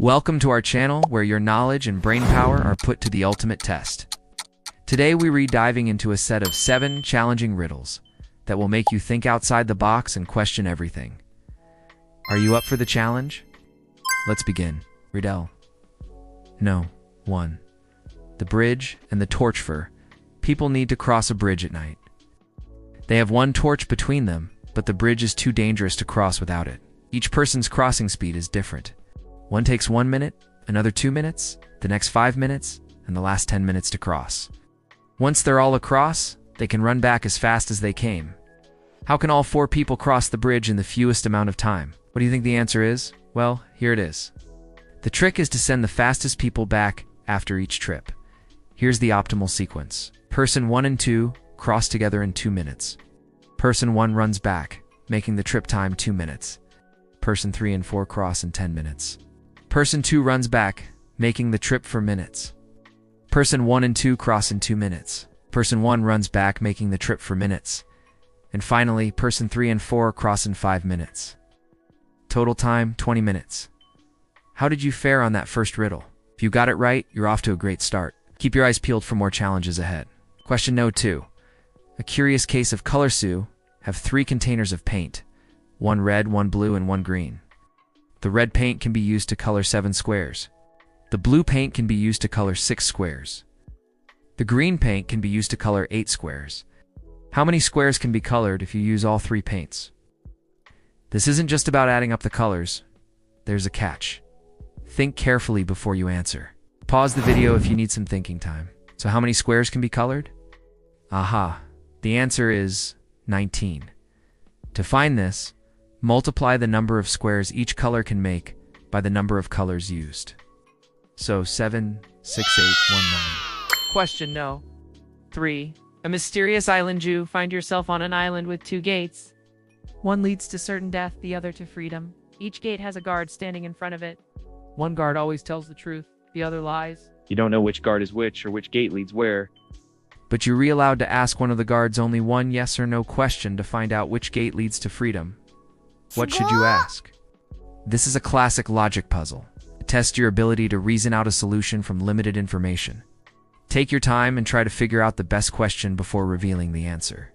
Welcome to our channel where your knowledge and brain power are put to the ultimate test. Today we diving into a set of 7 challenging riddles that will make you think outside the box and question everything. Are you up for the challenge? Let's begin. Riddle. No. 1. The bridge and the torch for. People need to cross a bridge at night. They have one torch between them, but the bridge is too dangerous to cross without it. Each person's crossing speed is different. One takes 1 minute, another 2 minutes, the next 5 minutes, and the last 10 minutes to cross. Once they're all across, they can run back as fast as they came. How can all 4 people cross the bridge in the fewest amount of time? What do you think the answer is? Well, here it is. The trick is to send the fastest people back after each trip. Here's the optimal sequence. Person 1 and 2 cross together in 2 minutes. Person 1 runs back, making the trip time 2 minutes. Person 3 and 4 cross in 10 minutes. Person 2 runs back, making the trip for minutes. Person 1 and 2 cross in 2 minutes. Person 1 runs back, making the trip for minutes. And finally, person 3 and 4 cross in 5 minutes. Total time, 20 minutes. How did you fare on that first riddle? If you got it right, you're off to a great start. Keep your eyes peeled for more challenges ahead. Question No. 2. A curious case of color Sue have 3 containers of paint. 1 red, 1 blue, and 1 green. The red paint can be used to color 7 squares. The blue paint can be used to color 6 squares. The green paint can be used to color 8 squares. How many squares can be colored if you use all 3 paints? This isn't just about adding up the colors. There's a catch. Think carefully before you answer. Pause the video if you need some thinking time. So how many squares can be colored? Aha! The answer is 19. To find this, multiply the number of squares each color can make by the number of colors used. So 7, 6, 8, 1, 9. Question No. 3. A mysterious island you find yourself on an island with 2 gates. One leads to certain death, the other to freedom. Each gate has a guard standing in front of it. One guard always tells the truth, the other lies. You don't know which guard is which or which gate leads where. But you're allowed to ask one of the guards only one yes or no question to find out which gate leads to freedom. What should you ask? This is a classic logic puzzle. It tests your ability to reason out a solution from limited information. Take your time and try to figure out the best question before revealing the answer.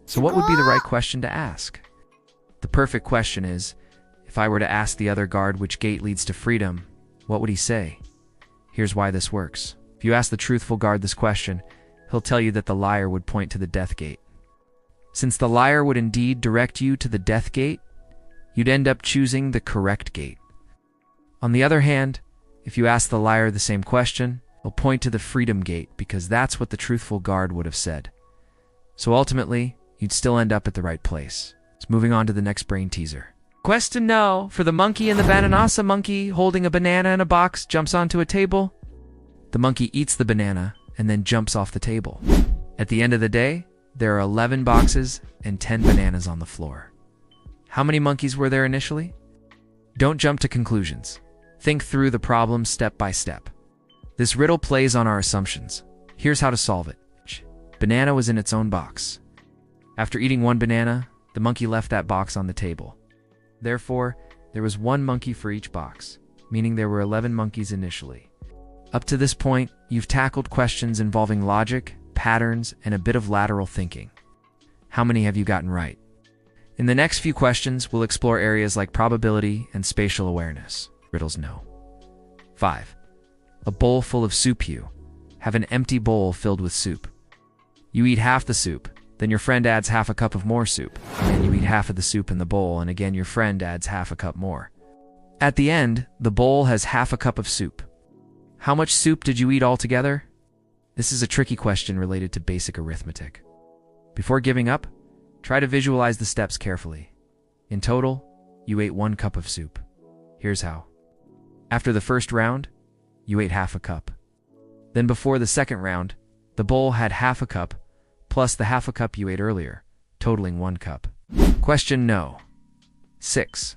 So what would be the right question to ask? The perfect question is, if I were to ask the other guard which gate leads to freedom, what would he say? Here's why this works. If you ask the truthful guard this question, he'll tell you that the liar would point to the death gate. Since the liar would indeed direct you to the death gate, you'd end up choosing the correct gate. On the other hand, if you ask the liar the same question, he'll point to the freedom gate because that's what the truthful guard would have said. So ultimately, you'd still end up at the right place. So moving on to the next brain teaser. Question No. For the monkey in the banana, a monkey holding a banana in a box jumps onto a table. The monkey eats the banana and then jumps off the table. At the end of the day, there are 11 boxes and 10 bananas on the floor. How many monkeys were there initially? Don't jump to conclusions. Think through the problem step by step. This riddle plays on our assumptions. Here's how to solve it. Banana was in its own box. After eating 1 banana, the monkey left that box on the table. Therefore, there was 1 monkey for each box, meaning there were 11 monkeys initially. Up to this point, you've tackled questions involving logic, patterns, and a bit of lateral thinking. How many have you gotten right? In the next few questions, we'll explore areas like probability and spatial awareness. Riddles No. 5. A bowl full of soup. You have an empty bowl filled with soup. You eat half the soup, then your friend adds half a cup of more soup, and you eat half of the soup in the bowl, and again your friend adds half a cup more. At the end, the bowl has half a cup of soup. How much soup did you eat altogether? This is a tricky question related to basic arithmetic. Before giving up, try to visualize the steps carefully. In total, you ate 1 cup of soup. Here's how. After the first round, you ate half a cup. Then before the second round, the bowl had half a cup, plus the half a cup you ate earlier, totaling 1 cup. Question No. 6.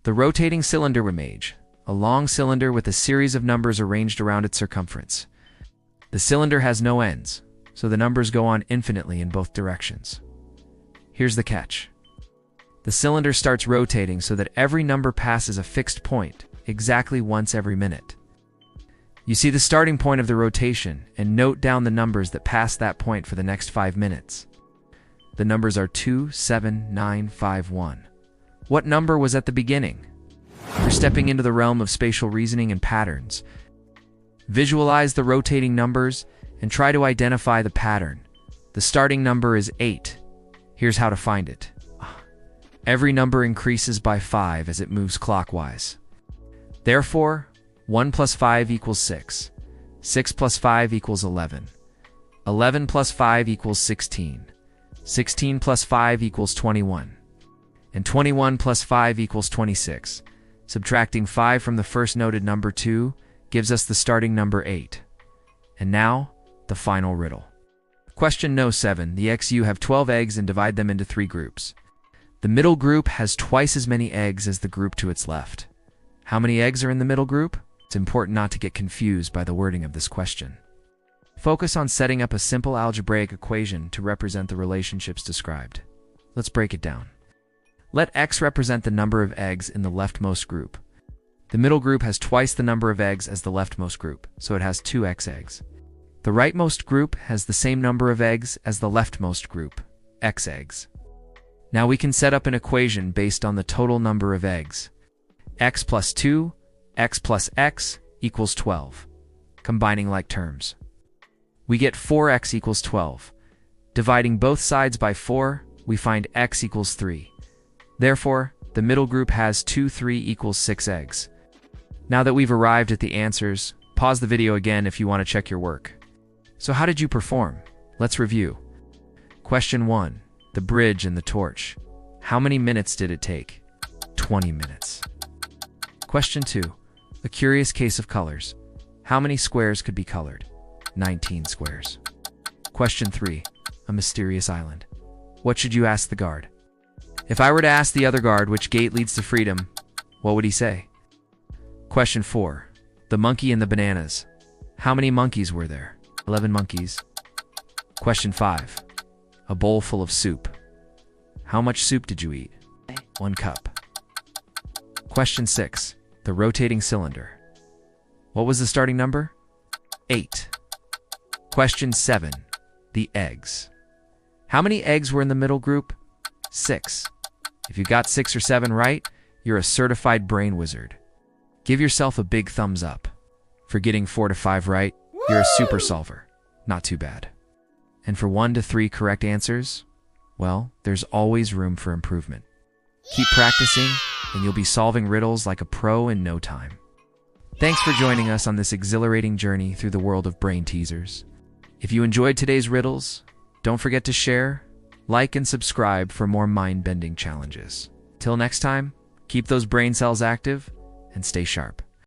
The rotating cylinder image. A long cylinder with a series of numbers arranged around its circumference. The cylinder has no ends, so the numbers go on infinitely in both directions. Here's the catch. The cylinder starts rotating so that every number passes a fixed point, exactly once every minute. You see the starting point of the rotation and note down the numbers that pass that point for the next 5 minutes. The numbers are 2, 7, 9, 5, 1. What number was at the beginning? You're stepping into the realm of spatial reasoning and patterns. Visualize the rotating numbers and try to identify the pattern. The starting number is 8. Here's how to find it. Every number increases by 5 as it moves clockwise. Therefore, 1 plus 5 equals 6. 6 plus 5 equals 11. 11 plus 5 equals 16. 16 plus 5 equals 21. And 21 plus 5 equals 26. Subtracting 5 from the first noted number 2 gives us the starting number 8. And now, the final riddle. Question No. 7. The XU have 12 eggs and divide them into 3 groups. The middle group has twice as many eggs as the group to its left. How many eggs are in the middle group? It's important not to get confused by the wording of this question. Focus on setting up a simple algebraic equation to represent the relationships described. Let's break it down. Let x represent the number of eggs in the leftmost group. The middle group has twice the number of eggs as the leftmost group, so it has 2x eggs. The rightmost group has the same number of eggs as the leftmost group, x eggs. Now we can set up an equation based on the total number of eggs. X plus 2, x plus x equals 12, combining like terms. We get 4x equals 12. Dividing both sides by 4, we find x equals 3. Therefore, the middle group has 2, 3 equals 6 eggs. Now that we've arrived at the answers, pause the video again if you want to check your work. So how did you perform? Let's review. Question 1. The bridge and the torch. How many minutes did it take? 20 minutes. Question 2. A curious case of colors. How many squares could be colored? 19 squares. Question 3. A mysterious island. What should you ask the guard? If I were to ask the other guard which gate leads to freedom, what would he say? Question 4. The monkey and the bananas. How many monkeys were there? 11 monkeys. Question 5. A bowl full of soup. How much soup did you eat? 1 cup. Question 6. The rotating cylinder. What was the starting number? 8. Question 7. The eggs. How many eggs were in the middle group? 6. If you got 6 or 7 right, you're a certified brain wizard. Give yourself a big thumbs up. For getting 4 to 5 right, you're a super solver. Not too bad. And for 1 to 3 correct answers, well, there's always room for improvement. Keep practicing, and you'll be solving riddles like a pro in no time. Thanks for joining us on this exhilarating journey through the world of brain teasers. If you enjoyed today's riddles, don't forget to share, like, and subscribe for more mind-bending challenges. Till next time, keep those brain cells active and stay sharp.